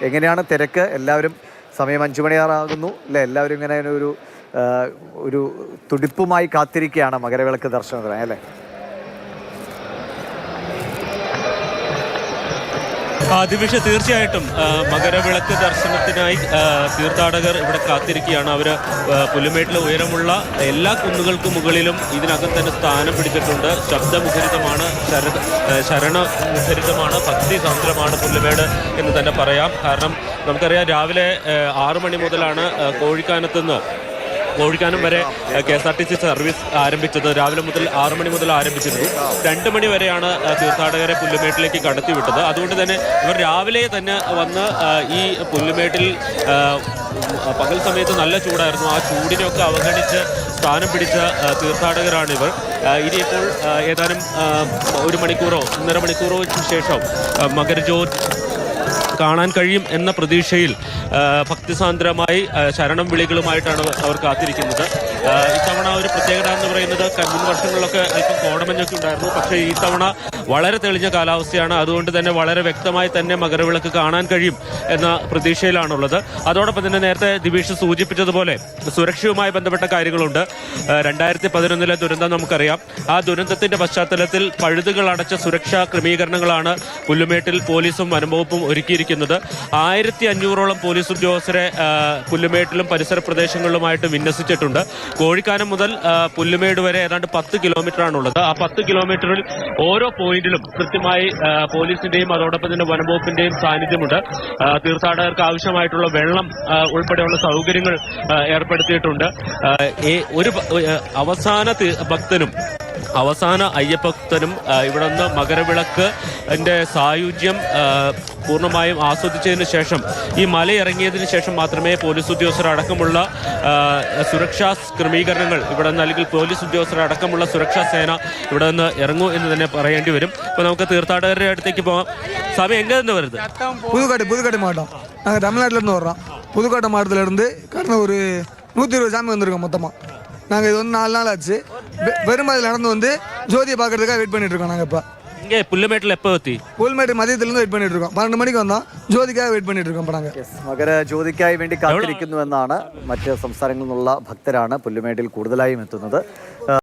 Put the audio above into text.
എങ്ങനെയാണ് തിരക്ക്? എല്ലാവരും സമയം 5 മണിയാറാകുന്നു അല്ലേ? എല്ലാവരും ഇങ്ങനെ ഒരു തുടിപ്പുമായി കാത്തിരിക്കുകയാണ് മകരവിളക്ക് ദർശനത്തിന് അല്ലേ? ദിവിഷ, തീർച്ചയായിട്ടും മകരവിളക്ക് ദർശനത്തിനായി തീർത്ഥാടകർ ഇവിടെ കാത്തിരിക്കുകയാണ്. അവർ പുല്ലുമേട്ടിൽ ഉയരമുള്ള എല്ലാ കുന്നുകൾക്ക് മുകളിലും ഇതിനകം തന്നെ സ്ഥാനം പിടിച്ചിട്ടുണ്ട്. ശബ്ദമുഖരിതമാണ്, ശരണമുഖരിതമാണ്, ഭക്തി സാന്ദ്രമാണ് പുല്ലുമേട് എന്ന് തന്നെ പറയാം. കാരണം നമുക്കറിയാം, രാവിലെ 6 മണി മുതലാണ് കോഴിക്കാനം വരെ KSRTC സർവീസ് ആരംഭിച്ചത്. രാവിലെ മുതൽ 6 മണി മുതൽ ആരംഭിച്ചിരുന്നു. 2 മണി വരെയാണ് തീർത്ഥാടകരെ പുല്ലുമേട്ടിലേക്ക് കടത്തിവിട്ടത്. അതുകൊണ്ട് തന്നെ ഇവർ രാവിലെ തന്നെ വന്ന് ഈ പുല്ലുമേട്ടിൽ പകൽ സമയത്ത് നല്ല ചൂടായിരുന്നു. ആ ചൂടിനെയൊക്കെ അവഗണിച്ച് സ്ഥാനം പിടിച്ച തീർത്ഥാടകരാണിവർ. ഇനിയിപ്പോൾ ഏതാനും 1 മണിക്കൂറോ 1.5 മണിക്കൂറോ ശേഷം മകരജ്യോതി കാണാൻ കഴിയും എന്ന പ്രതീക്ഷയിൽ ഭക്തിസാന്ദ്രമായി ശരണം വിളികളുമായിട്ടാണ് അവർ കാത്തിരിക്കുന്നത്. ഇത്തവണ ഒരു പ്രത്യേകത എന്ന് പറയുന്നത്, മുൻ വർഷങ്ങളിലൊക്കെ അല്പം കോടമഞ്ഞൊക്കെ ഉണ്ടായിരുന്നു. പക്ഷേ ഈ തവണ വളരെ തെളിഞ്ഞ കാലാവസ്ഥയാണ്. അതുകൊണ്ട് തന്നെ വളരെ വ്യക്തമായി തന്നെ മകരവിളക്ക് കാണാൻ കഴിയും എന്ന പ്രതീക്ഷയിലാണുള്ളത്. അതോടൊപ്പം തന്നെ നേരത്തെ ദിവിഷ് സൂചിപ്പിച്ചതുപോലെ സുരക്ഷയുമായി ബന്ധപ്പെട്ട കാര്യങ്ങളുണ്ട്. 2011 ദുരന്തം നമുക്കറിയാം. ആ ദുരന്തത്തിന്റെ പശ്ചാത്തലത്തിൽ പഴുതുകൾ അടച്ച സുരക്ഷാ ക്രമീകരണങ്ങളാണ് പുല്ലുമേട്ടിൽ പോലീസും വനംവകുപ്പും ഒരുക്കിയിരിക്കുന്നത്. 1500ഓളം പോലീസ് ഉദ്യോഗസ്ഥരെ പുല്ലുമേട്ടിലും പരിസര പ്രദേശങ്ങളിലുമായിട്ട് വിന്യസിച്ചിട്ടുണ്ട്. കോഴിക്കാനം മുതൽ പുല്ലുമേട് വരെ ഏതാണ്ട് 10 കിലോമീറ്ററാണുള്ളത്. ആ 10 കിലോമീറ്ററിൽ ഓരോ പോയിന്റിലും കൃത്യമായി പോലീസിന്റെയും അതോടൊപ്പം തന്നെ വനംവകുപ്പിന്റെയും സാന്നിധ്യമുണ്ട്. തീർത്ഥാടകർക്ക് ആവശ്യമായിട്ടുള്ള വെള്ളം ഉൾപ്പെടെയുള്ള സൗകര്യങ്ങൾ ഏർപ്പെടുത്തിയിട്ടുണ്ട്. ഒരു അവസാന അയ്യപ്പഭക്തനും ഇവിടെ നിന്ന് മകരവിളക്കിന്റെ സായുജ്യം പൂർണ്ണമായും ആസ്വദിച്ചതിന് ശേഷം ഈ മലയിറങ്ങിയതിന് ശേഷം മാത്രമേ പോലീസ് ഉദ്യോഗസ്ഥരടക്കമുള്ള സുരക്ഷാ ക്രമീകരണങ്ങൾ ഇവിടെ നിന്ന്, അല്ലെങ്കിൽ പോലീസ് ഉദ്യോഗസ്ഥരടക്കമുള്ള സുരക്ഷാ സേന ഇവിടെ നിന്ന് ഇറങ്ങൂ എന്ന് തന്നെ പറയേണ്ടി വരും. ഇപ്പൊ നമുക്ക് തീർത്ഥാടകരുടെ അടുത്തേക്ക് പോകാം. സമയം എങ്ങനെ തന്നെ വരുന്നത്? புதுக்கோட்டை மாவட்டம். நாங்கள் தமிழ்நாட்டிலேருந்து வர்றோம். புதுக்கோட்டை மாவட்டத்திலேருந்து கடந்த ஒரு 120 சாமி வந்திருக்கோம் மொத்தமாக. நாங்கள் இது 4 நாள் ஆச்சு. வெறுமதில் நடந்து வந்து ஜோதியை பார்க்கறதுக்காக வெயிட் பண்ணிட்டு இருக்கோம். நாங்கள் இப்போ இங்கே புல்லுமேட்டில் எப்போ எத்தி? പുൽമേട് മതിയത്തിലിருந்து വെയിറ്റ് பண்ணிட்டு இருக்கோம். 12 മണിക്ക് വന്നാൽ ജ്യോതിക്കായി വെയിറ്റ് பண்ணிட்டு இருக்கோம். പടങ്ങ മകരജ്യോതിക്കായി വേണ്ടി കാത്തിരിക്കുന്നുവെന്നാണ്. മറ്റ് സംസ്ഥാനങ്ങളിൽ നിന്നുള്ള ഭക്തരാണ് പുല്ലുമേട്ടിൽ കൂടുതലായും എത്തുന്നത്.